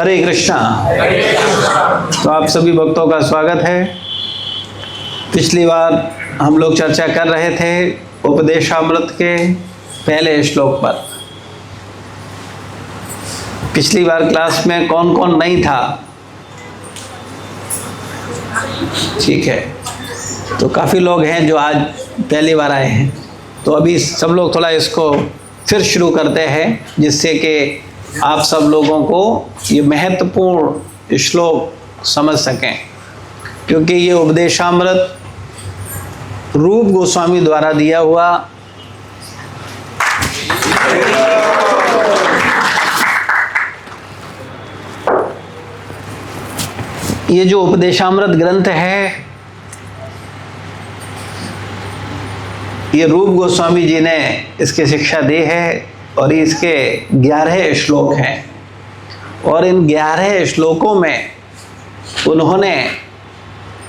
हरे कृष्णा। तो आप सभी भक्तों का स्वागत है। पिछली बार हम लोग चर्चा कर रहे थे उपदेशामृत के पहले श्लोक पर। पिछली बार क्लास में कौन कौन नहीं था? ठीक है, तो काफ़ी लोग हैं जो आज पहली बार आए हैं। तो अभी सब लोग थोड़ा इसको फिर शुरू करते हैं, जिससे कि आप सब लोगों को ये महत्वपूर्ण श्लोक समझ सकें, क्योंकि ये उपदेशामृत रूप गोस्वामी द्वारा दिया हुआ ये जो उपदेशामृत ग्रंथ है, ये रूप गोस्वामी जी ने इसकी शिक्षा दी है और इसके 11 श्लोक हैं। और इन 11 श्लोकों में उन्होंने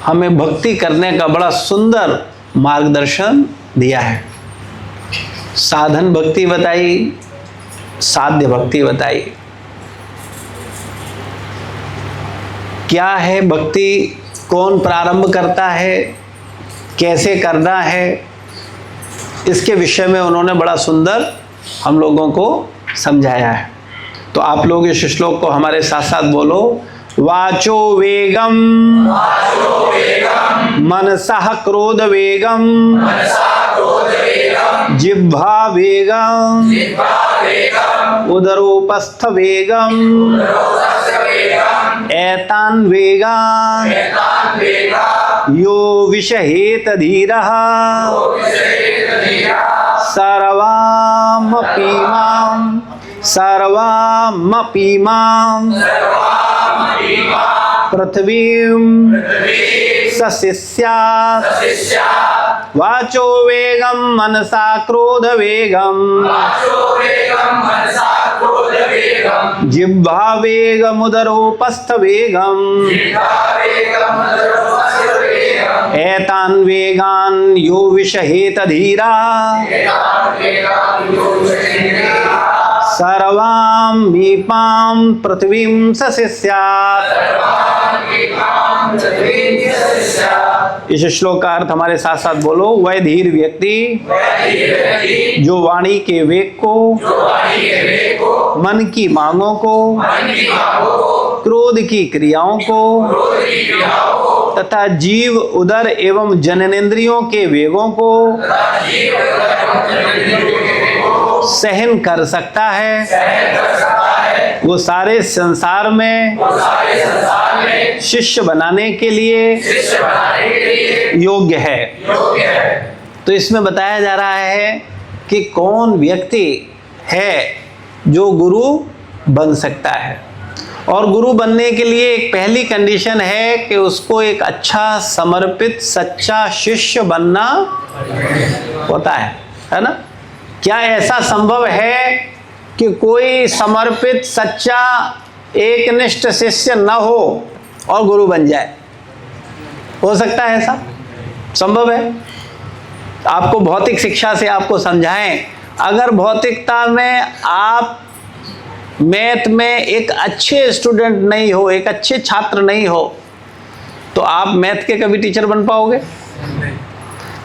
हमें भक्ति करने का बड़ा सुंदर मार्गदर्शन दिया है। साधन भक्ति बताई, साध्य भक्ति बताई। क्या है भक्ति, कौन प्रारंभ करता है, कैसे करना है, इसके विषय में उन्होंने बड़ा सुंदर हम लोगों को समझाया है। तो आप लोग इस श्लोक को हमारे साथ साथ बोलो। वाचो वेगम मनसः क्रोध वेगम जिह्वा वेगम उदरोपस्थ वेगम एतान वेगान यो विषहेत धीरः सर्वामपि मां पृथ्वीं सशिष्यात्। वाचो वेगं मनसा क्रोध वेगं जिह्वा वेगमुदरोपस्थ वेगं एतान वेगान यो विषहेत धीरा सर्वामीपां पृथ्वीं सशिष्यात्। इस श्लोक का अर्थ हमारे साथ साथ बोलो। वह धीर व्यक्ति जो वाणी के वेग को, मन की मांगों को, क्रोध की क्रियाओं को तथा जीव उदर एवं जननेंद्रियों के वेगों को सहन कर सकता है, वो सारे संसार में शिष्य बनाने के लिए योग्य है। तो इसमें बताया जा रहा है कि कौन व्यक्ति है जो गुरु बन सकता है। और गुरु बनने के लिए एक पहली कंडीशन है कि उसको एक अच्छा समर्पित सच्चा शिष्य बनना होता है ना। क्या ऐसा संभव है कि कोई समर्पित सच्चा एकनिष्ठ शिष्य न हो और गुरु बन जाए? हो सकता है ऐसा? संभव है? आपको भौतिक शिक्षा से आपको समझाएं, अगर भौतिकता में आप मैथ में एक अच्छे स्टूडेंट नहीं हो, एक अच्छे छात्र नहीं हो, तो आप मैथ के कभी टीचर बन पाओगे?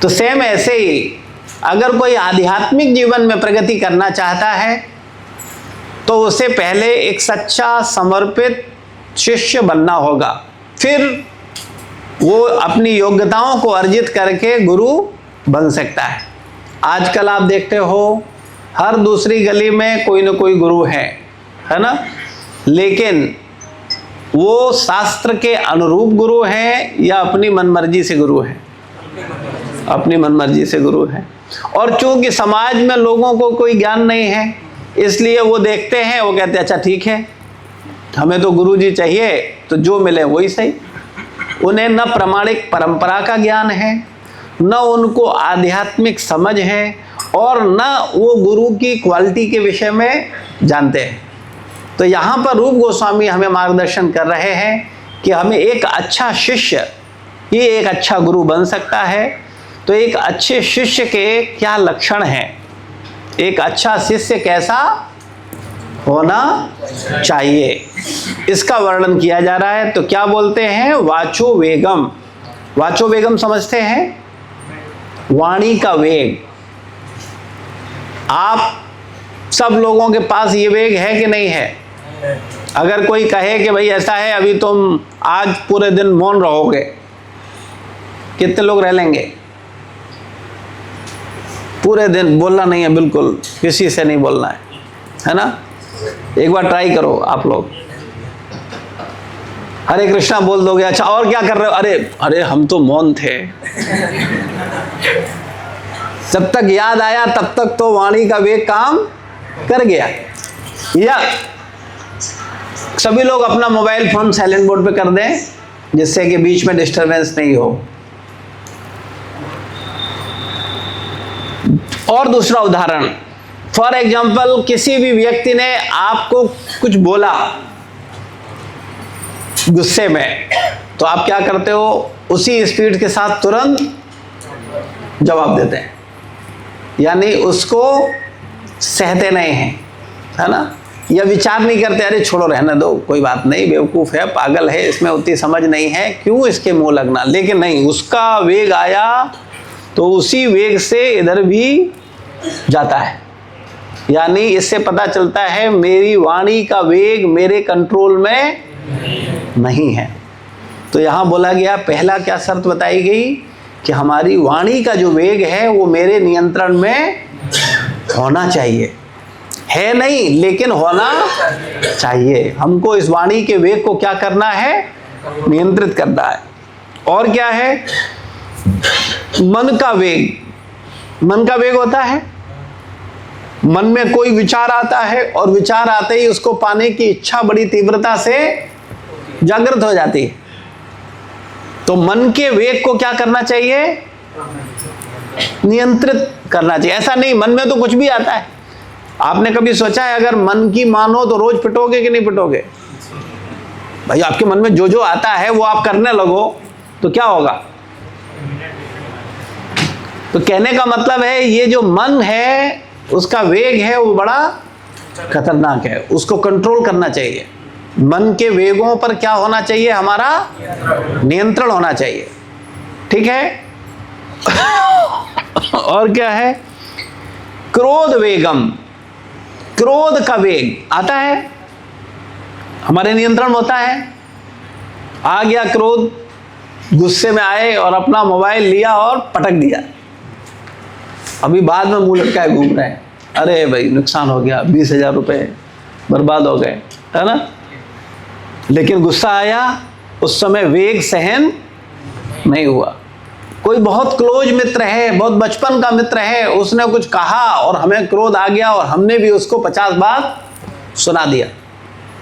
तो सेम ऐसे ही अगर कोई आध्यात्मिक जीवन में प्रगति करना चाहता है तो उसे पहले एक सच्चा समर्पित शिष्य बनना होगा, फिर वो अपनी योग्यताओं को अर्जित करके गुरु बन सकता है। आजकल आप देखते हो हर दूसरी गली में कोई न कोई गुरु है ना, लेकिन वो शास्त्र के अनुरूप गुरु है या अपनी मनमर्जी से गुरु है? अपनी मनमर्जी से गुरु है। और चूंकि समाज में लोगों को कोई ज्ञान नहीं है, इसलिए वो देखते हैं, वो कहते हैं अच्छा ठीक है, हमें तो गुरुजी चाहिए, तो जो मिले वही सही। उन्हें न प्रमाणिक परंपरा का ज्ञान है, न उनको आध्यात्मिक समझ है, और न वो गुरु की क्वालिटी के विषय में जानते हैं। तो यहाँ पर रूप गोस्वामी हमें मार्गदर्शन कर रहे हैं कि हमें एक अच्छा शिष्य ही एक अच्छा गुरु बन सकता है। तो एक अच्छे शिष्य के क्या लक्षण हैं, एक अच्छा शिष्य कैसा होना चाहिए। इसका वर्णन किया जा रहा है। तो क्या बोलते हैं? वाचो वेगम। वाचो वेगम समझते हैं? वाणी का वेग। आप सब लोगों के पास ये वेग है कि नहीं है? अगर कोई कहे कि भाई ऐसा है, अभी तुम आज पूरे दिन मौन रहोगे, कितने लोग रह लेंगे? पूरे दिन बोलना नहीं है, बिल्कुल किसी से नहीं बोलना है ना? एक बार ट्राई करो आप लोग। हरे कृष्णा बोल दोगे, अच्छा और क्या कर रहे हो? अरे हम तो मौन थे। जब तक याद आया तब तक तो वाणी का वेग काम कर गया। या सभी लोग अपना मोबाइल फोन साइलेंट मोड पे कर दें, जिससे कि बीच में डिस्टरबेंस नहीं हो। और दूसरा उदाहरण, फॉर एग्जाम्पल, किसी भी व्यक्ति ने आपको कुछ बोला गुस्से में, तो आप क्या करते हो? उसी स्पीड के साथ तुरंत जवाब देते हैं, यानी उसको सहते नहीं हैं, है ना? या विचार नहीं करते, अरे छोड़ो रहने दो, कोई बात नहीं, बेवकूफ है, पागल है, इसमें उतनी समझ नहीं है, क्यों इसके मुंह लगना। लेकिन नहीं, उसका वेग आया तो उसी वेग से इधर भी जाता है। यानी इससे पता चलता है मेरी वाणी का वेग मेरे कंट्रोल में नहीं है। तो यहां बोला गया, पहला क्या शर्त बताई गई कि हमारी वाणी का जो वेग है वो मेरे नियंत्रण में होना चाहिए। है नहीं, लेकिन होना चाहिए। हमको इस वाणी के वेग को क्या करना है? नियंत्रित करना है। और क्या है? मन का वेग। मन का वेग होता है, मन में कोई विचार आता है और विचार आते ही उसको पाने की इच्छा बड़ी तीव्रता से जागृत हो जाती है। तो मन के वेग को क्या करना चाहिए? नियंत्रित करना चाहिए। ऐसा नहीं, मन में तो कुछ भी आता है। आपने कभी सोचा है अगर मन की मानो तो रोज पिटोगे कि नहीं पिटोगे? भाई आपके मन में जो जो आता है वो आप करने लगो तो क्या होगा? तो कहने का मतलब है ये जो मन है उसका वेग है वो बड़ा खतरनाक है, उसको कंट्रोल करना चाहिए। मन के वेगों पर क्या होना चाहिए? हमारा नियंत्रण होना चाहिए। ठीक है। और क्या है? क्रोध वेगम। क्रोध का वेग आता है, हमारे नियंत्रण होता है। आ गया क्रोध, गुस्से में आए और अपना मोबाइल लिया और पटक दिया। अभी बाद में मुंह लटकाए घूम रहे हैं, अरे भाई नुकसान हो गया, 20,000 रुपए बर्बाद हो गए, है ना? लेकिन गुस्सा आया, उस समय वेग सहन नहीं हुआ। कोई बहुत क्लोज मित्र है, बहुत बचपन का मित्र है, उसने कुछ कहा और हमें क्रोध आ गया और हमने भी उसको 50 बात सुना दिया।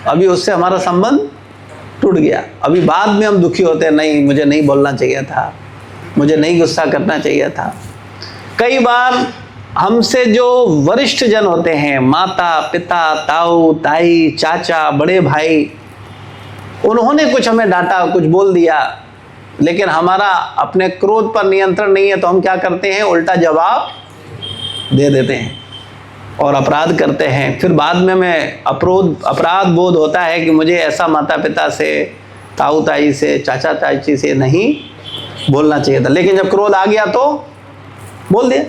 अभी उससे हमारा संबंध टूट गया। अभी बाद में हम दुखी होते हैं, नहीं मुझे नहीं बोलना चाहिए था, मुझे नहीं गुस्सा करना चाहिए था। कई बार हमसे जो वरिष्ठ जन होते हैं, माता पिता, ताऊ ताई, चाचा, बड़े भाई, उन्होंने कुछ हमें डांटा, कुछ बोल दिया, लेकिन हमारा अपने क्रोध पर नियंत्रण नहीं है, तो हम क्या करते हैं? उल्टा जवाब दे देते हैं और अपराध करते हैं। फिर बाद में हमें अपराध बोध होता है कि मुझे ऐसा माता पिता से, ताऊ ताई से, चाचा चाची से नहीं बोलना चाहिए था, लेकिन जब क्रोध आ गया तो बोल दिया।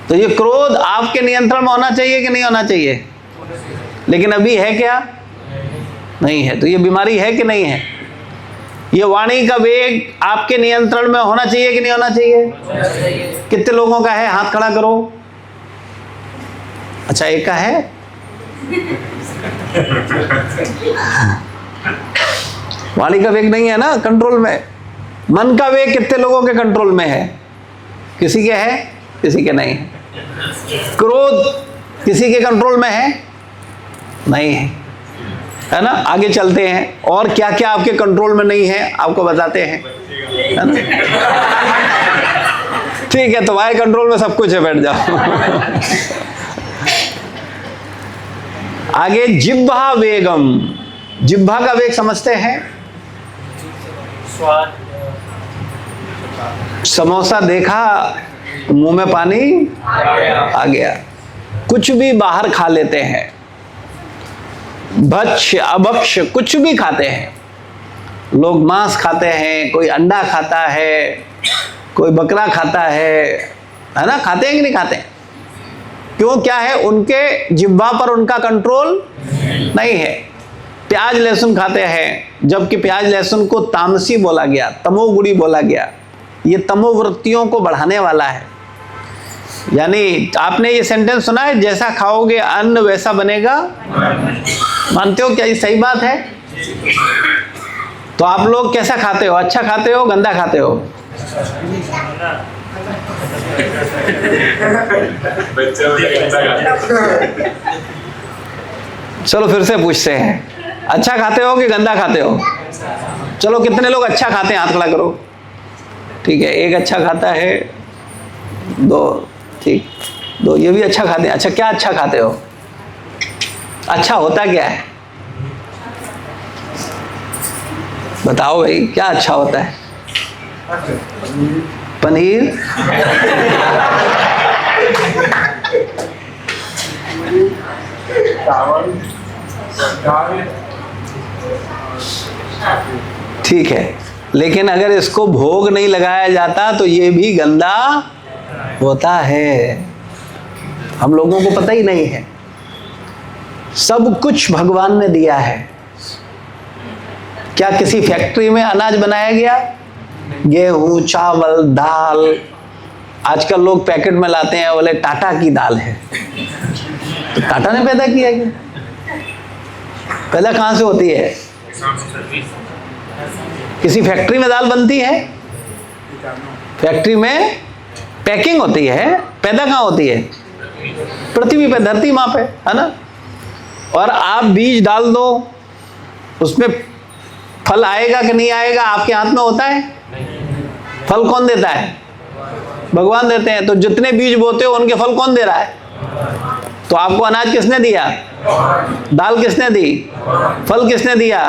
तो ये क्रोध आपके नियंत्रण में होना चाहिए कि नहीं होना चाहिए? लेकिन अभी है क्या? नहीं है। तो ये बीमारी है कि नहीं है? ये वाणी का वेग आपके नियंत्रण में होना चाहिए कि नहीं होना चाहिए? कितने लोगों का है? हाथ खड़ा करो। अच्छा, एक का है। वाणी का वेग नहीं है ना कंट्रोल में। मन का वेग कितने लोगों के कंट्रोल में है? किसी के है, किसी के नहीं है। क्रोध किसी के कंट्रोल में है? नहीं है ना? आगे चलते हैं, और क्या क्या आपके कंट्रोल में नहीं है आपको बताते हैं, है ना? ठीक है, तुम्हारे कंट्रोल में सब कुछ है, बैठ जाओ। आगे जिह्वा वेगम। जिह्वा का वेग समझते हैं? स्वाद। समोसा देखा, मुंह में पानी आ गया। कुछ भी बाहर खा लेते हैं, भक्ष्य अभक्ष्य कुछ भी खाते हैं लोग, मांस खाते हैं, कोई अंडा खाता है, कोई बकरा खाता है ना, खाते हैं कि नहीं खाते हैं? क्यों, क्या है, उनके जिह्वा पर उनका कंट्रोल नहीं है। प्याज लहसुन खाते हैं, जबकि प्याज लहसुन को तामसी बोला गया, तमोगुणी बोला गया। ये तमोवृत्तियों को बढ़ाने वाला है। यानी आपने ये सेंटेंस सुना है, जैसा खाओगे अन्न वैसा बनेगा। मानते हो क्या ये सही बात है? तो आप लोग कैसा खाते हो? अच्छा खाते हो, गंदा खाते हो? चलो फिर से पूछते हैं, अच्छा खाते हो कि गंदा खाते हो? चलो कितने लोग अच्छा खाते हैं, हाथ खड़ा करो। ठीक है, एक अच्छा खाता है, दो, ठीक, दो, ये भी अच्छा खाते हैं। अच्छा, क्या अच्छा खाते हो? अच्छा होता क्या है बताओ भाई, क्या अच्छा होता है? पनीर, ठीक है, लेकिन अगर इसको भोग नहीं लगाया जाता तो ये भी गंदा होता है। हम लोगों को पता ही नहीं है। सब कुछ भगवान ने दिया है। क्या किसी फैक्ट्री में अनाज बनाया गया? गेहूं, चावल, दाल, आजकल लोग पैकेट में लाते हैं, बोले टाटा की दाल है। तो टाटा ने पैदा किया क्या? पैदा कहां से होती है? किसी फैक्ट्री में दाल बनती है? फैक्ट्री में पैकिंग होती है, पैदा कहां होती है? पृथ्वी पे, धरती मां पे, है ना। और आप बीज डाल दो, उसमें फल आएगा कि नहीं आएगा आपके हाथ में होता है? फल कौन देता है? भगवान देते हैं। तो जितने बीज बोते हो उनके फल कौन दे रहा है? तो आपको अनाज किसने दिया? दाल किसने दी? फल किसने दिया?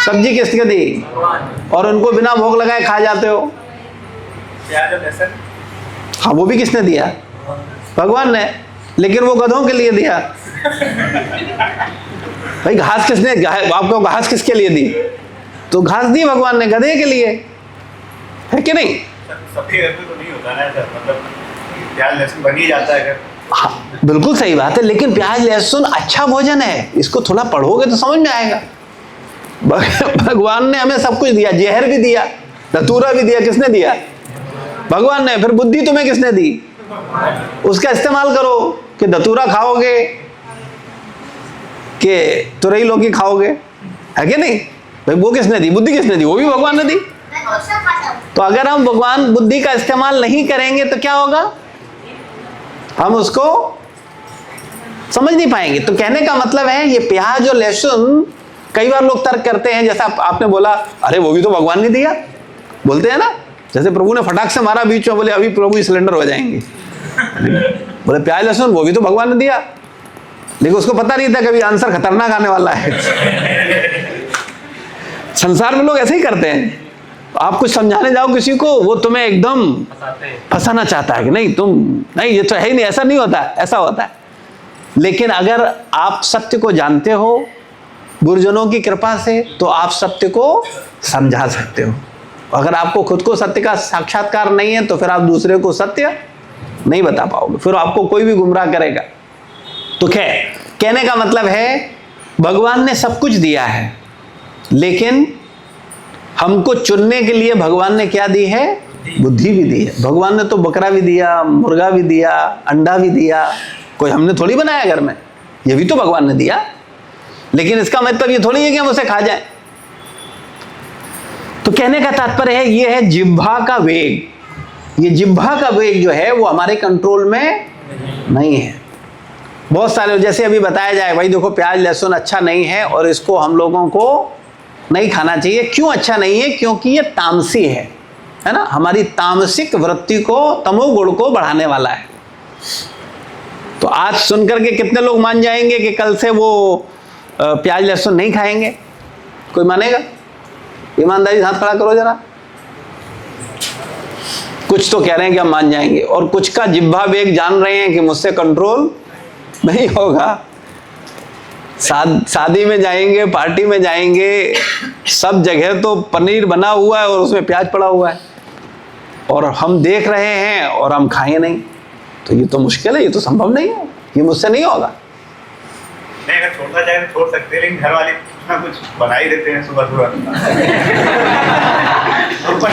सब्जी किसने दी? और उनको बिना भोग लगाए खा जाते हो। हाँ, वो भी किसने दिया? भगवान ने। लेकिन वो गधों के लिए दिया। भाई घास किसने, आपको घास किसके लिए दी? तो घास दी भगवान ने गधे के लिए, है कि नहीं? सबके घर में तो नहीं होता ना, मतलब प्याज लहसुन बन ही जाता है। हाँ, बिल्कुल सही बात है, लेकिन प्याज लहसुन अच्छा भोजन है। इसको थोड़ा पढ़ोगे तो समझ में आएगा। भगवान ने हमें सब कुछ दिया, जहर भी दिया, धतूरा भी दिया। किसने दिया? भगवान ने। फिर बुद्धि तुम्हें किसने दी? उसका इस्तेमाल करो कि धतूरा खाओगे कि तुरई लौकी खाओगे, है कि नहीं? भाई वो किसने दी? बुद्धि किसने दी? वो भी भगवान ने दी। तो अगर हम भगवान बुद्धि का इस्तेमाल नहीं करेंगे तो क्या होगा? हम उसको समझ नहीं पाएंगे। तो कहने का मतलब है, ये प्याज और लहसुन, कई बार लोग तर्क करते हैं, जैसा आपने बोला, अरे वो भी तो भगवान ने दिया, बोलते हैं ना। जैसे प्रभु ने फटाक से मारा बीच में, बोले अभी प्रभु सिलेंडर हो जाएंगे। बोले प्याज लहसुन वो भी तो भगवान ने दिया, लेकिन उसको पता नहीं था कभी आंसर खतरनाक आने वाला है। संसार में लोग ऐसे ही करते हैं। आप कुछ समझाने जाओ किसी को, वो तुम्हें एकदम फंसाना चाहता है कि नहीं तुम, नहीं ये तो है ही नहीं, ऐसा नहीं होता, ऐसा होता है। लेकिन अगर आप सत्य को जानते हो गुरुजनों की कृपा से, तो आप सत्य को समझा सकते हो। अगर आपको खुद को सत्य का साक्षात्कार नहीं है तो फिर आप दूसरे को सत्य नहीं बता पाओगे, फिर आपको कोई भी गुमराह करेगा। तो कहने का मतलब है, भगवान ने सब कुछ दिया है, लेकिन हमको चुनने के लिए भगवान ने क्या दी है? बुद्धि भी दी है। भगवान ने तो बकरा भी दिया, मुर्गा भी दिया, अंडा भी दिया। कोई हमने थोड़ी बनाया घर में, ये भी तो भगवान ने दिया। लेकिन इसका मतलब ये थोड़ी है कि हम उसे खा जाएं। तो कहने का तात्पर्य है, ये है जिह्वा का वेग। ये जिह्वा का वेग जो है वो हमारे कंट्रोल में नहीं है। बहुत सारे, जैसे अभी बताया जाए, भाई देखो प्याज लहसुन अच्छा नहीं है और इसको हम लोगों को नहीं खाना चाहिए। क्यों अच्छा नहीं है? क्योंकि ये तामसी है ना। हमारी तामसिक वृत्ति को, तमोगुण को बढ़ाने वाला है। तो आज सुनकर के कितने लोग मान जाएंगे कि कल से वो प्याज लहसुन नहीं खाएंगे? कोई मानेगा? ईमानदारी से हाथ खड़ा करो जरा। कुछ तो कह रहे हैं कि हम मान जाएंगे, और कुछ का जिह्वा वेग जान रहे हैं कि मुझसे कंट्रोल नहीं होगा। शादी में जाएंगे, पार्टी में जाएंगे, सब जगह तो पनीर बना हुआ है और उसमें प्याज पड़ा हुआ है, और हम देख रहे हैं और हम खाएं नहीं, तो ये तो मुश्किल है, ये तो संभव नहीं है, ये मुझसे नहीं होगा। नहीं, अगर छोड़ना चाहे तो छोड़ सकते हैं, लेकिन घर वाले कुछ ना कुछ बना ही देते हैं सुबह सुबह।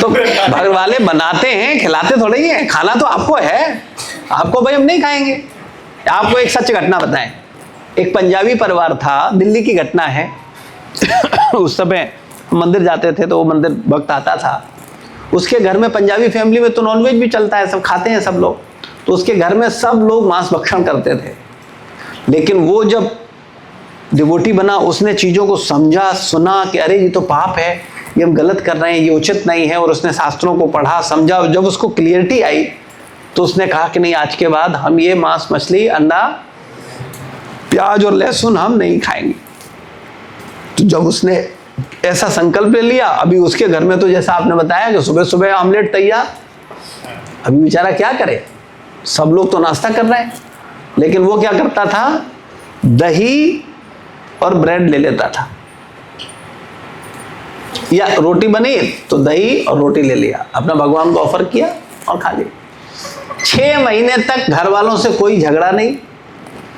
तो घर वाले बनाते हैं, खिलाते थोड़े ही हैं, खाना तो आपको है, आपको भाई हम नहीं खाएंगे। आपको एक सच घटना बताएं, एक पंजाबी परिवार था, दिल्ली की घटना है। उस समय मंदिर जाते थे तो वो मंदिर वक्त आता था, उसके घर में, पंजाबी फैमिली में तो नॉनवेज भी चलता है, सब खाते हैं सब लोग, तो उसके घर में सब लोग मांस भक्षण करते थे। लेकिन वो जब डिवोटी बना, उसने चीज़ों को समझा, सुना कि अरे ये तो पाप है, ये हम गलत कर रहे हैं, ये उचित नहीं है, और उसने शास्त्रों को पढ़ा, समझा। जब उसको क्लियरिटी आई तो उसने कहा कि नहीं, आज के बाद हम ये मांस, मछली, अंडा, प्याज और लहसुन हम नहीं खाएंगे। तो जब उसने ऐसा संकल्प ले लिया, अभी उसके घर में तो जैसा आपने बताया कि सुबह सुबह ऑमलेट तैयार, अभी बेचारा क्या करे, सब लोग तो नाश्ता कर रहे हैं, लेकिन वो क्या करता था, दही और ब्रेड ले लेता था, या रोटी बनी तो दही और रोटी ले लिया, अपना भगवान को ऑफर किया और खा लिया। 6 महीने तक घर वालों से कोई झगड़ा नहीं,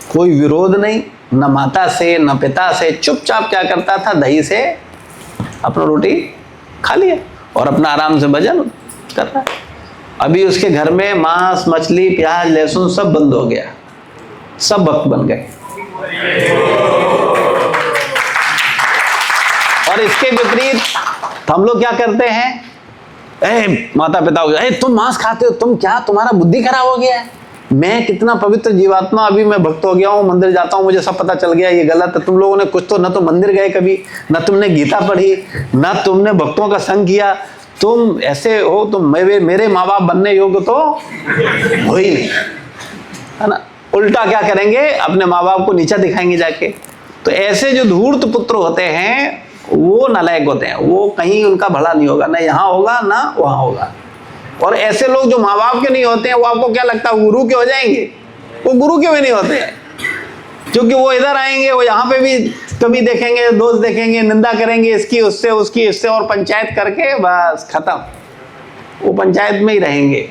कोई विरोध नहीं, न माता से न पिता से, चुपचाप क्या करता था, दही से अपना रोटी खा लिया और अपना आराम से भजन कर रहा है। अभी उसके घर में मांस, मछली, प्याज, लहसुन सब बंद हो गया, सब भक्त बन गए। और इसके विपरीत हम लोग क्या करते हैं, माता पिता हो गया, तुम मांस खाते हो, तुम क्या, तुम्हारा बुद्धि खराब हो गया है, मैं कितना पवित्र जीवात्मा, अभी मैं भक्त हो गया हूँ, मंदिर जाता हूँ, मुझे सब पता चल गया ये गलत है। तुम लोगों ने कुछ तो, न तो मंदिर गए कभी, न तुमने गीता पढ़ी, न तुमने भक्तों का संग किया, तुम ऐसे हो, तुम मेरे माँ बाप बनने योग्य तो हो ही नहीं, है ना। उल्टा क्या करेंगे, अपने माँ बाप को नीचा दिखाएंगे जाके। तो ऐसे जो धूर्त पुत्र होते हैं वो नालायक होते हैं, वो कहीं उनका भला नहीं होगा, ना यहाँ होगा ना वहाँ होगा। और ऐसे लोग जो माँ बाप के नहीं होते हैं, वो आपको क्या लगता है गुरु के हो जाएंगे? वो गुरु के भी नहीं होते हैं, क्योंकि वो इधर आएंगे, वो यहाँ पे भी कभी देखेंगे, दोस्त देखेंगे, निंदा करेंगे इसकी उससे, उसकी इससे, और पंचायत करके बस खत्म, वो पंचायत में ही रहेंगे।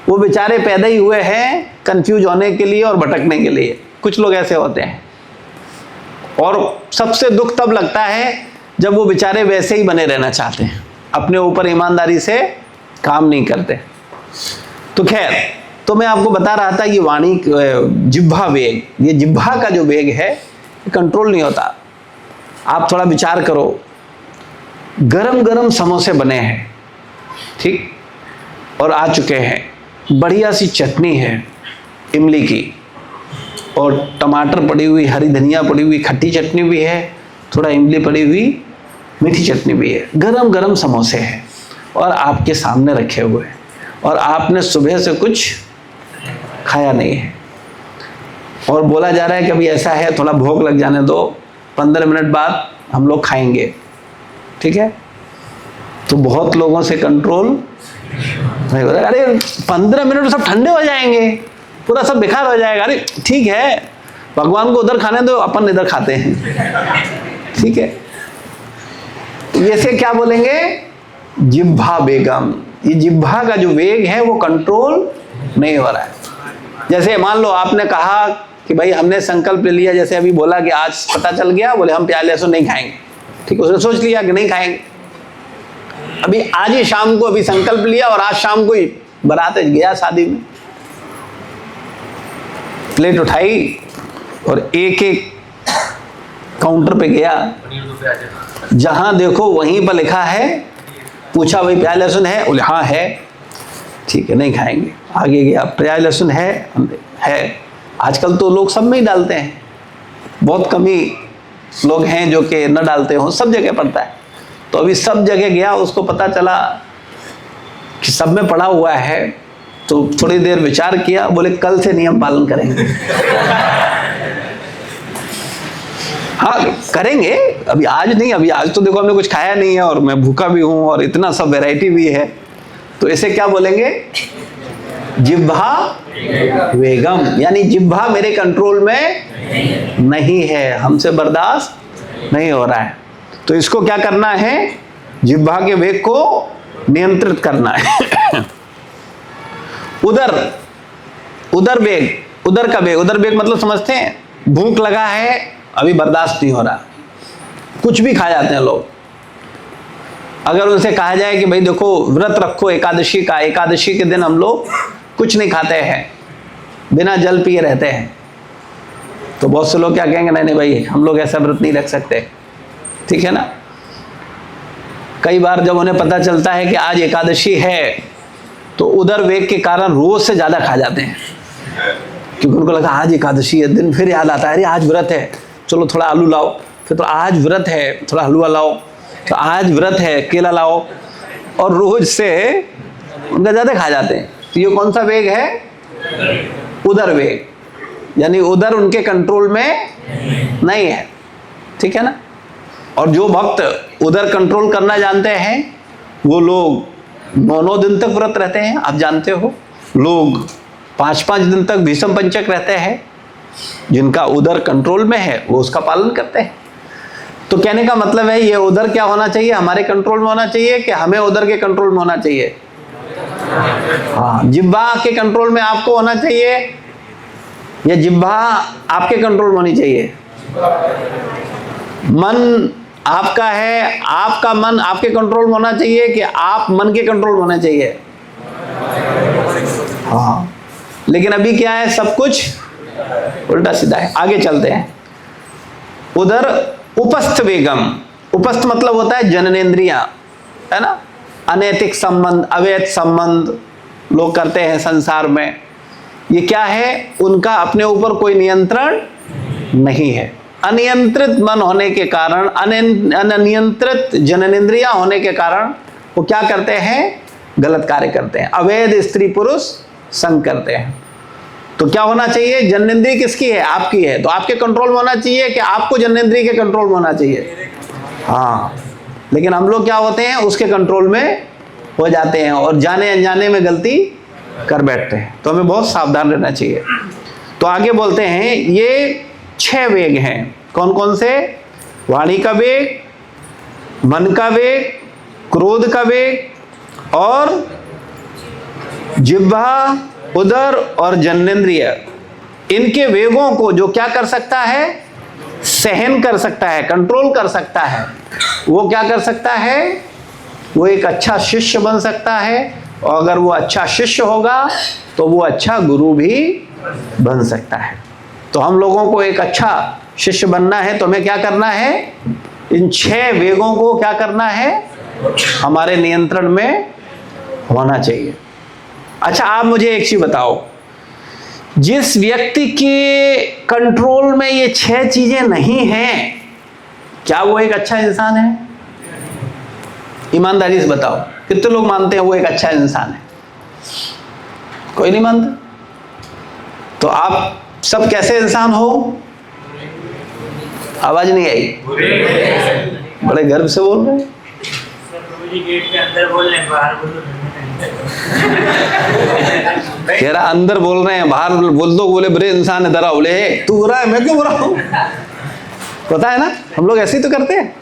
वो बेचारे पैदा ही हुए हैं कंफ्यूज होने के लिए और भटकने के लिए। कुछ लोग ऐसे होते हैं, और सबसे दुख तब लगता है जब वो बेचारे वैसे ही बने रहना चाहते हैं, अपने ऊपर ईमानदारी से काम नहीं करते। तो खैर, तो मैं आपको बता रहा था, ये वाणी, जिह्वा वेग, ये जिह्वा का जो वेग है कंट्रोल नहीं होता। आप थोड़ा विचार करो, गरम गरम समोसे बने हैं, ठीक, और आ चुके हैं, बढ़िया सी चटनी है इमली की, और टमाटर पड़ी हुई, हरी धनिया पड़ी हुई, खट्टी चटनी भी है, थोड़ा इमली पड़ी हुई, मीठी चटनी भी है, गरम गरम समोसे हैं और आपके सामने रखे हुए हैं, और आपने सुबह से कुछ खाया नहीं है, और बोला जा रहा है कि अभी ऐसा है, थोड़ा भूख लग जाने दो, 15 मिनट बाद हम लोग खाएंगे, ठीक है। तो बहुत लोगों से कंट्रोल नहीं होता। अरे 15 मिनट सब ठंडे हो जाएंगे, पूरा सब बेकार हो जाएगा। अरे ठीक है, भगवान को उधर खाने दो, अपन इधर खाते हैं, ठीक है। ये से क्या बोलेंगे, जिह्वा वेगम, ये जिह्वा का जो वेग है वो कंट्रोल नहीं हो रहा है। जैसे मान लो आपने कहा कि भाई हमने संकल्प ले लिया, जैसे अभी बोला कि आज पता चल गया, बोले हम प्याज लहसुन नहीं खाएंगे, ठीक है, उसने सोच लिया कि नहीं खाएंगे, अभी आज ही शाम को अभी संकल्प लिया, और आज शाम को ही बारात गया शादी में, प्लेट उठाई और एक एक काउंटर पे गया, जहां देखो वहीं पर लिखा है, पूछा भाई प्याज लहसुन है, बोले हाँ है, ठीक है नहीं खाएंगे। आगे गया, प्याज लहसुन है। आजकल तो लोग सब में ही डालते हैं, बहुत कम ही लोग हैं जो कि न डालते हो, सब जगह पड़ता है। तो अभी सब जगह गया, उसको पता चला कि सब में पड़ा हुआ है, तो थोड़ी देर विचार किया, बोले कल से नियम पालन करेंगे। हाँ करेंगे, अभी आज नहीं, अभी आज तो देखो हमने कुछ खाया नहीं है, और मैं भूखा भी हूँ, और इतना सब वैरायटी भी है, तो इसे क्या बोलेंगे, जिह्वा वेगम, यानी जिह्वा मेरे कंट्रोल में नहीं है, हमसे बर्दाश्त नहीं हो रहा है। तो इसको क्या करना है? जिह्वा के वेग को नियंत्रित करना है। उदर वेग, उदर का वेग, उदर वेग मतलब समझते हैं? भूख लगा है, अभी बर्दाश्त नहीं हो रहा, कुछ भी खा जाते हैं लोग। अगर उनसे कहा जाए कि भाई देखो व्रत रखो एकादशी का, एकादशी के दिन हम लोग कुछ नहीं खाते हैं, बिना जल पिए रहते हैं, तो बहुत से लोग क्या कहेंगे? नहीं भाई हम लोग ऐसा व्रत नहीं रख सकते, ठीक है ना। कई बार जब उन्हें पता चलता है कि आज एकादशी है, तो उदर वेग के कारण रोज से ज्यादा खा जाते हैं, क्योंकि उनको लगा आज एकादशी है। दिन फिर याद आता है अरे आज व्रत है, चलो थोड़ा आलू लाओ, फिर तो आज व्रत है थोड़ा हलवा लाओ, तो आज व्रत है केला लाओ, और रोज से उनका ज्यादा खा जाते हैं। तो ये कौन सा वेग है? उदर वेग, यानी उदर उनके कंट्रोल में नहीं है, ठीक है ना। और जो भक्त उदर कंट्रोल करना जानते हैं वो लोग 9 दिन तक व्रत रहते हैं। आप जानते हो लोग 5 दिन तक भीषम पंचक रहते हैं। जिनका उदर कंट्रोल में है वो उसका पालन करते हैं। तो कहने का मतलब है ये उदर क्या होना चाहिए? हमारे कंट्रोल में होना चाहिए कि हमें उदर के कंट्रोल में होना चाहिए? हाँ, जिह्वा के कंट्रोल में आपको होना चाहिए या जिह्वा आपके कंट्रोल में होनी चाहिए? मन आपका है, आपका मन आपके कंट्रोल में होना चाहिए कि आप मन के कंट्रोल में होना चाहिए? हाँ, लेकिन अभी क्या है? सब कुछ उल्टा सीधा है। आगे चलते हैं। उधर उपस्थ वेगम, उपस्थ मतलब होता है जननेंद्रियां, है ना। अनैतिक संबंध, अवैध संबंध लोग करते हैं संसार में। ये क्या है? उनका अपने ऊपर कोई नियंत्रण नहीं है। अनियंत्रित मन होने के कारण, अनियंत्रित जननेंद्रियां होने के कारण वो क्या करते हैं? गलत कार्य करते हैं, अवैध स्त्री पुरुष संग करते हैं। तो क्या होना चाहिए? जननेंद्रिय किसकी है? आपकी है। तो आपके कंट्रोल में होना चाहिए कि आपको जननेंद्रिय के कंट्रोल में होना चाहिए? हाँ, लेकिन हम लोग क्या होते हैं? उसके कंट्रोल में हो जाते हैं और जाने अनजाने में गलती कर बैठते हैं। तो हमें बहुत सावधान रहना चाहिए। तो आगे बोलते हैं ये 6 वेग हैं। कौन कौन से? वाणी का वेग, मन का वेग, क्रोध का वेग और जिह्वा, उदर और जननेंद्रिय। इनके वेगों को जो क्या कर सकता है? सहन कर सकता है, कंट्रोल कर सकता है। वो क्या कर सकता है? वो एक अच्छा शिष्य बन सकता है, और अगर वो अच्छा शिष्य होगा तो वो अच्छा गुरु भी बन सकता है। तो हम लोगों को एक अच्छा शिष्य बनना है तो हमें क्या करना है? इन 6 वेगों को क्या करना है? हमारे नियंत्रण में होना चाहिए। अच्छा, आप मुझे एक चीज बताओ, जिस व्यक्ति के कंट्रोल में ये 6 चीजें नहीं हैं, क्या वो एक अच्छा इंसान है? ईमानदारी से बताओ, कितने लोग मानते हैं वो एक अच्छा इंसान है? कोई नहीं मानता। तो आप सब कैसे इंसान हो? आवाज नहीं आई, बड़े गर्व से बोल रहे हैं। गेट के अंदर बोल रहे हैं, बाहर बोल रहे हैं। कह रहा अंदर बोल रहे हैं, बाहर बोल दो। बोले बुरे इंसान है, डरा। बोले तू बुरा है, मैं क्यों बुरा हूं? पता है ना, हम लोग ऐसे ही तो करते हैं,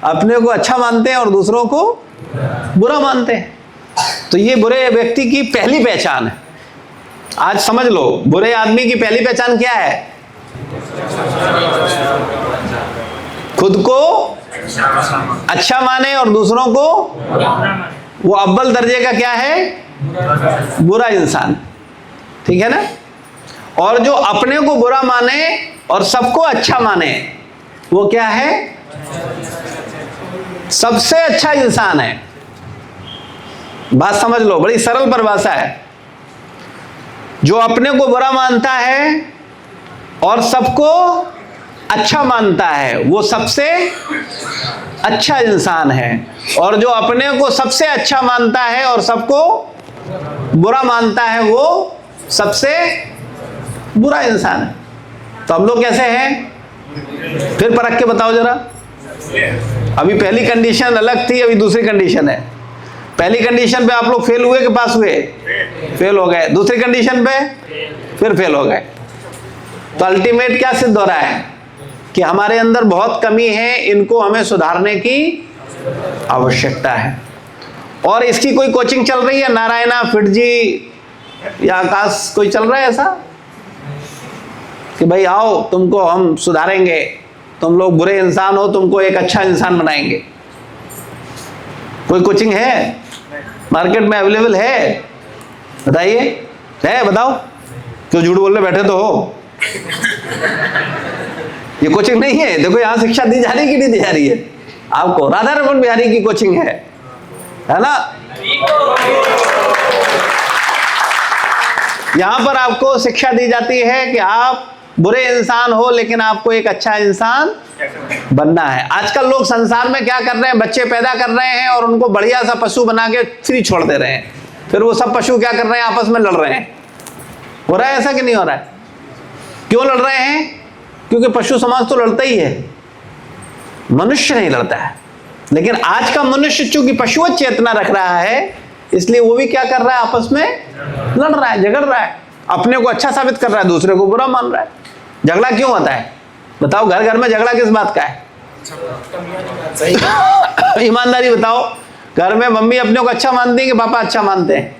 अपने को अच्छा मानते हैं और दूसरों को बुरा मानते हैं। तो ये बुरे व्यक्ति की पहली पहचान है। आज समझ लो, बुरे आदमी की पहली पहचान क्या है? खुद को अच्छा माने और दूसरों को वो अव्वल दर्जे का क्या है? बुरा इंसान, ठीक है ना। और जो अपने को बुरा माने और सबको अच्छा माने वो क्या है? सबसे अच्छा इंसान है। बात समझ लो, बड़ी सरल परिभाषा है। जो अपने को बुरा मानता है और सबको अच्छा मानता है वो सबसे अच्छा इंसान है, और जो अपने को सबसे अच्छा मानता है और सबको बुरा मानता है वो सबसे बुरा इंसान है। तो हम लोग कैसे हैं? फिर परख के बताओ जरा। अभी पहली कंडीशन अलग थी, अभी दूसरी कंडीशन है। पहली कंडीशन पे आप लोग फेल हुए कि पास हुए? फेल हो गए। दूसरी कंडीशन पे फिर फेल हो गए। तो अल्टीमेट क्या सिद्ध हो रहा है कि हमारे अंदर बहुत कमी है, इनको हमें सुधारने की आवश्यकता है। और इसकी कोई कोचिंग चल रही है? नारायणा, फिटजी या आकाश, कोई चल रहा है ऐसा कि भाई आओ तुमको हम सुधारेंगे, तुम लोग बुरे इंसान हो, तुमको एक अच्छा इंसान बनाएंगे? कोई कोचिंग है मार्केट में अवेलेबल है? बताइए, है? बताओ, क्यों झूठ बोल रहे बैठे तो हो? ये कोचिंग नहीं है। देखो यहां शिक्षा दी जा रही कि नहीं दी जा रही है? आपको राधा रमन बिहारी की कोचिंग है ना? यहां पर आपको शिक्षा दी जाती है कि आप बुरे इंसान हो लेकिन आपको एक अच्छा इंसान बनना है। आजकल लोग संसार में क्या कर रहे हैं? बच्चे पैदा कर रहे हैं और उनको बढ़िया सा पशु बना के फ्री छोड़ दे रहे हैं। फिर वो सब पशु क्या कर रहे हैं? आपस में लड़ रहे हैं। हो रहा है ऐसा कि नहीं हो रहा है? क्यों लड़ रहे हैं? क्योंकि पशु समाज तो लड़ता ही है, मनुष्य नहीं लड़ता है। लेकिन आज का मनुष्य चूंकि पशुवत चेतना रख रहा है, इसलिए वो भी क्या कर रहा है? आपस में लड़ रहा है, झगड़ रहा है, अपने को अच्छा साबित कर रहा है, दूसरे को बुरा मान रहा है। झगड़ा क्यों होता है? बताओ, घर घर में झगड़ा किस बात का है? ईमानदारी बताओ, घर में मम्मी अपने को अच्छा मानती है कि पापा अच्छा मानते हैं?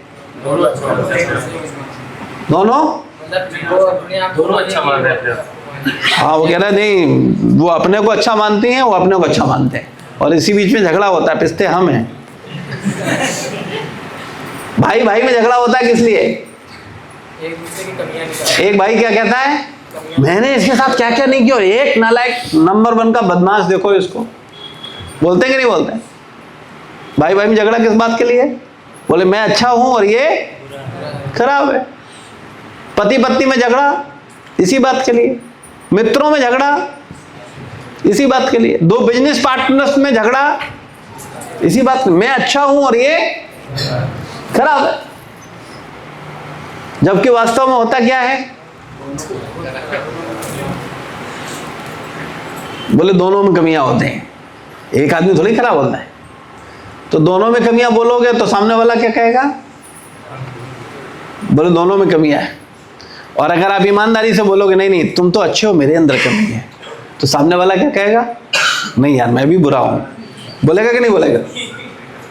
दोनों अच्छा मान रहे हैं। हाँ, वो कह रहे नहीं, वो अपने को अच्छा मानती हैं, वो अपने को अच्छा मानते हैं, और इसी बीच में झगड़ा होता है। पिसते हम हैं। भाई भाई में झगड़ा होता है किस लिए? एक भाई क्या कहता है, मैंने इसके साथ क्या क्या नहीं किया, और एक नालायक नंबर 1 का बदमाश देखो इसको। बोलते कि नहीं बोलते? भाई भाई में झगड़ा किस बात के लिए? बोले मैं अच्छा हूं और ये खराब है। पति पत्नी में झगड़ा इसी बात के लिए। मित्रों में झगड़ा इसी बात के लिए। 2 बिजनेस पार्टनर्स में झगड़ा इसी बात, मैं अच्छा हूं और ये खराब है। जबकि वास्तव में होता क्या है? बोले दोनों में कमियां होते हैं, एक आदमी थोड़ी खराब होता है। तो दोनों में कमियां बोलोगे तो सामने वाला क्या कहेगा? बोले दोनों में कमियां है। और अगर आप ईमानदारी से बोलोगे नहीं नहीं तुम तो अच्छे हो, मेरे अंदर कमी है, तो सामने वाला क्या कहेगा? नहीं यार मैं भी बुरा हूं। बोलेगा कि नहीं बोलेगा?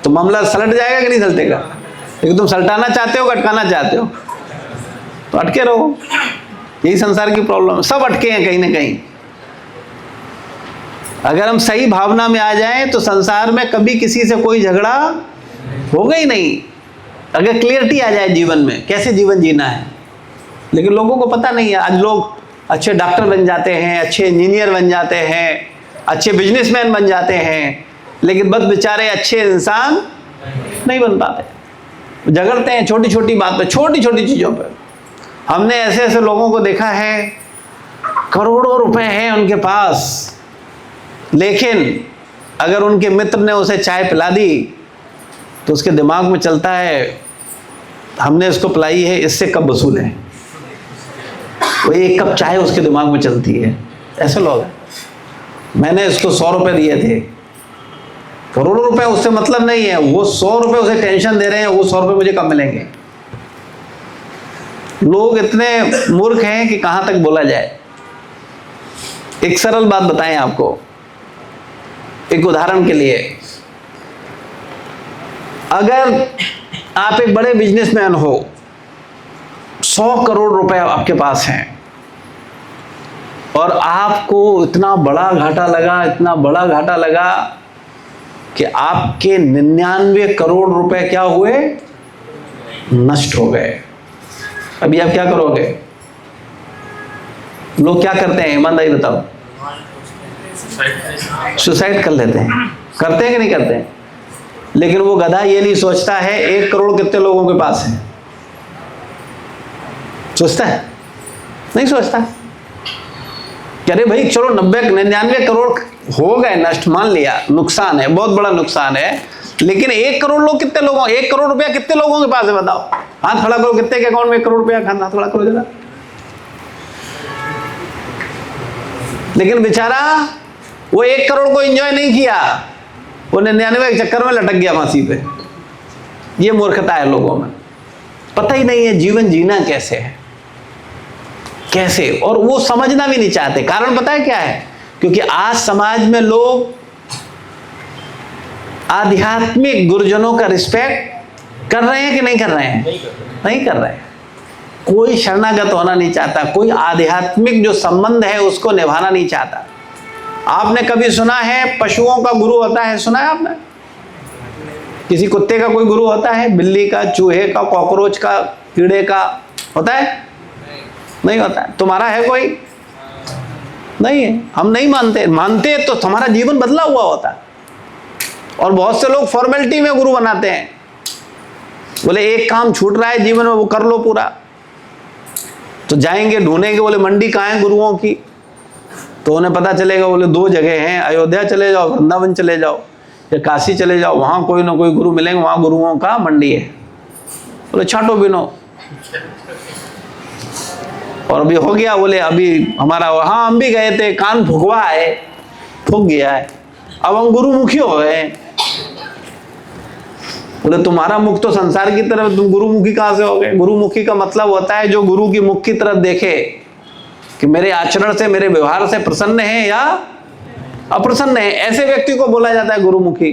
तो मामला सलट जाएगा कि नहीं सलटेगा? लेकिन तुम सलटाना चाहते हो, अटकाना चाहते हो, तो अटके रहो। यही संसार की प्रॉब्लम है, सब अटके हैं कहीं ना कहीं। अगर हम सही भावना में आ जाएं तो संसार में कभी किसी से कोई झगड़ा होगा ही नहीं। अगर क्लियरिटी आ जाए जीवन में कैसे जीवन जीना है। लेकिन लोगों को पता नहीं है। आज लोग अच्छे डॉक्टर बन जाते हैं, अच्छे इंजीनियर बन जाते हैं, अच्छे बिजनेसमैन बन जाते हैं, लेकिन बस बेचारे अच्छे इंसान नहीं बन पाते। झगड़ते हैं छोटी छोटी बात पे, छोटी छोटी चीज़ों पे। हमने ऐसे ऐसे लोगों को देखा है, करोड़ों रुपए हैं उनके पास, लेकिन अगर उनके मित्र ने उसे चाय पिला दी तो उसके दिमाग में चलता है हमने इसको पिलाई है, इससे कब वसूलें। वो एक कप चाय उसके दिमाग में चलती है। ऐसे लोग हैं। मैंने इसको 100 रुपये दिए थे, करोड़ों रुपए उससे मतलब नहीं है, वो 100 रुपये उसे टेंशन दे रहे हैं, वो 100 रुपये मुझे कब मिलेंगे। लोग इतने मूर्ख हैं कि कहां तक बोला जाए। एक सरल बात बताएं आपको, एक उदाहरण के लिए, अगर आप एक बड़े बिजनेसमैन हो, 100 करोड़ रुपए आपके पास हैं, और आपको इतना बड़ा घाटा लगा, इतना बड़ा घाटा लगा कि आपके 99 करोड़ रुपए क्या हुए? नष्ट हो गए। अभी आप क्या करोगे? लोग क्या करते हैं ईमानदारी बताओ? सुसाइड कर लेते हैं। करते हैं कि नहीं करते हैं? लेकिन वो गधा ये नहीं सोचता है 1 करोड़ कितने लोगों के पास है। सोचता है? नहीं सोचता। कह रहे भाई चलो 99 करोड़ हो गए नष्ट, मान लिया नुकसान है, बहुत बड़ा नुकसान है, लेकिन 1 करोड़ लोग कितने लोगों, 1 करोड़ रुपया कितने लोगों के पास है बताओ? हाथ खड़ा करो, कितने के अकाउंट में 1 करोड़ रुपया? हाथ खड़ा करो जरा। लेकिन बेचारा वो 1 करोड़ को एंजॉय नहीं किया, वो 99 के चक्कर में लटक गया फांसी पे। ये मूर्खता है लोगों में, पता ही नहीं है जीवन जीना कैसे है। कैसे, और वो समझना भी नहीं चाहते। कारण पता है क्या है? क्योंकि आज समाज में लोग आध्यात्मिक गुरुजनों का रिस्पेक्ट कर रहे हैं कि नहीं कर रहे हैं? नहीं कर रहे हैं। कोई शरणागत होना नहीं चाहता, कोई आध्यात्मिक जो संबंध है उसको निभाना नहीं चाहता। आपने कभी सुना है पशुओं का गुरु होता है? सुना है आपने? किसी कुत्ते का कोई गुरु होता है? बिल्ली का, चूहे का, कॉकरोच का, कीड़े का होता है? नहीं होता है। तुम्हारा है कोई? नहीं है। हम नहीं मानते। मानते तो तुम्हारा जीवन बदला हुआ होता है। और बहुत से लोग फॉर्मेलिटी में गुरु बनाते हैं, बोले एक काम छूट रहा है जीवन में वो कर लो पूरा। तो जाएंगे ढूंढेंगे, बोले मंडी कहाँ है गुरुओं की? तो उन्हें पता चलेगा, बोले 2 जगह हैं, अयोध्या चले जाओ, वृंदावन चले जाओ, या काशी चले जाओ, वहां कोई ना कोई गुरु मिलेंगे, वहां गुरुओं का मंडी है। बोले छाटो बिनो। और अभी हो गया, बोले अभी हमारा, हाँ हम भी गए थे, कान फुकवा है, फूक गया है, अब हम गुरुमुखी हो गए। बोले तुम्हारा मुख तो संसार की तरफ, तुम गुरुमुखी कहां से हो गए? गुरुमुखी का मतलब होता है जो गुरु की मुख की तरफ देखे कि मेरे आचरण से, मेरे व्यवहार से प्रसन्न है या अप्रसन्न है, ऐसे व्यक्ति को बोला जाता है गुरुमुखी।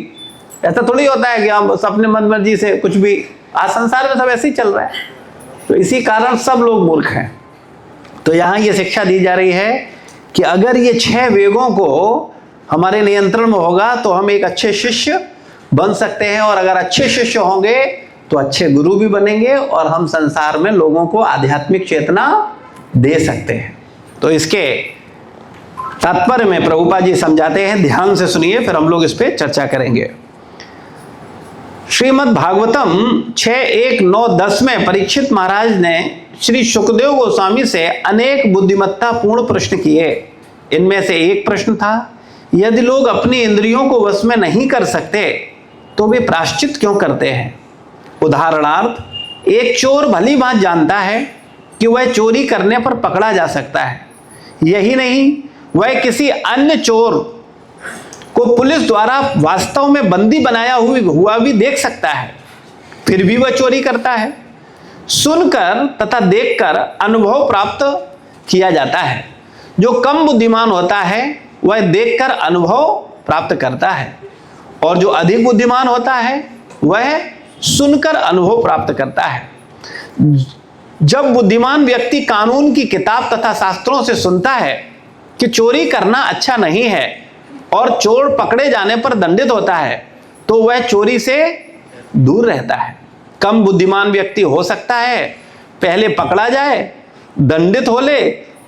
ऐसा थोड़ी होता है कि हम अपने मन मर्जी से कुछ भी, आज संसार में सब ऐसे ही चल रहा है। तो इसी कारण सब लोग मूर्ख हैं। तो यहाँ ये शिक्षा दी जा रही है कि अगर ये 6 वेगों को हमारे नियंत्रण में होगा तो हम एक अच्छे शिष्य बन सकते हैं, और अगर अच्छे शिष्य होंगे तो अच्छे गुरु भी बनेंगे, और हम संसार में लोगों को आध्यात्मिक चेतना दे सकते हैं। तो इसके तात्पर्य में प्रभुपाद जी समझाते हैं, ध्यान से सुनिए, फिर हम लोग इस पे चर्चा करेंगे। श्रीमद् भागवतम 6:1-9-10 में परीक्षित महाराज ने श्री सुखदेव गोस्वामी से अनेक बुद्धिमत्ता पूर्ण प्रश्न किए। इनमें से एक प्रश्न था, यदि लोग अपनी इंद्रियों को वश में नहीं कर सकते तो वे प्रायश्चित क्यों करते हैं? उदाहरणार्थ, एक चोर भली भांत जानता है कि वह चोरी करने पर पकड़ा जा सकता है, यही नहीं वह किसी अन्य चोर को पुलिस द्वारा वास्तव में बंदी बनाया हुआ भी देख सकता है, फिर भी वह चोरी करता है। सुनकर तथा देखकर अनुभव प्राप्त किया जाता है। जो कम बुद्धिमान होता है वह देखकर अनुभव प्राप्त करता है, और जो अधिक बुद्धिमान होता है वह सुनकर अनुभव प्राप्त करता है। जब बुद्धिमान व्यक्ति कानून की किताब तथा शास्त्रों से सुनता है कि चोरी करना अच्छा नहीं है और चोर पकड़े जाने पर दंडित होता है, तो वह चोरी से दूर रहता है। कम बुद्धिमान व्यक्ति हो सकता है पहले पकड़ा जाए, दंडित हो ले,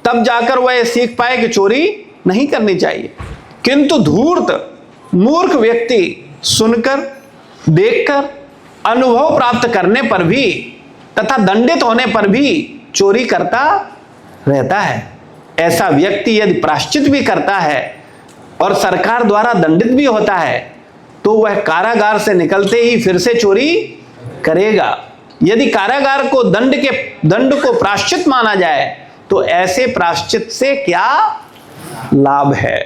तब जाकर वह सीख पाए कि चोरी नहीं करनी चाहिए। किंतु धूर्त मूर्ख व्यक्ति सुनकर, देखकर, अनुभव प्राप्त करने पर भी तथा दंडित होने पर भी चोरी करता रहता है। ऐसा व्यक्ति यदि प्रायश्चित भी करता है और सरकार द्वारा दंडित भी होता है तो वह कारागार से निकलते ही फिर से चोरी करेगा। यदि कारागार को दंड को प्रायश्चित माना जाए तो ऐसे प्रायश्चित से क्या लाभ है?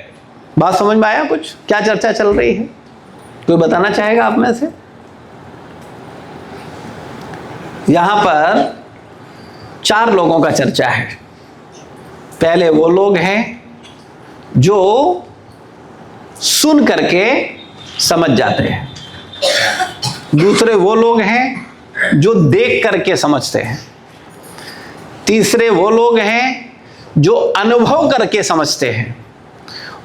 बात समझ में आया? कुछ क्या चर्चा चल रही है? कोई बताना चाहेगा आप में से? यहां पर 4 लोगों का चर्चा है। पहले वो लोग हैं जो सुन करके समझ जाते हैं, दूसरे वो लोग हैं जो देख करके समझते हैं, तीसरे वो लोग हैं जो अनुभव करके समझते हैं,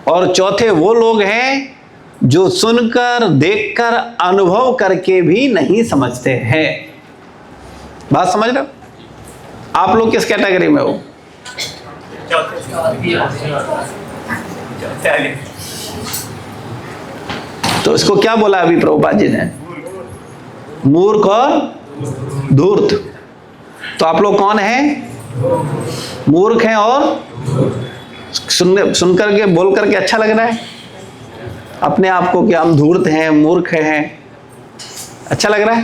और चौथे वो लोग हैं जो सुनकर, देखकर, अनुभव करके भी नहीं समझते हैं। बात समझ रहे हो? आप लोग किस कैटेगरी में हो? तो इसको क्या बोला अभी प्रभुपाद जी ने? मूर्ख और धूर्त। तो आप लोग कौन हैं? मूर्ख हैं और सुन करके, बोल करके अच्छा लग रहा है अपने आप को कि हम धूर्त हैं, मूर्ख हैं, अच्छा लग रहा है?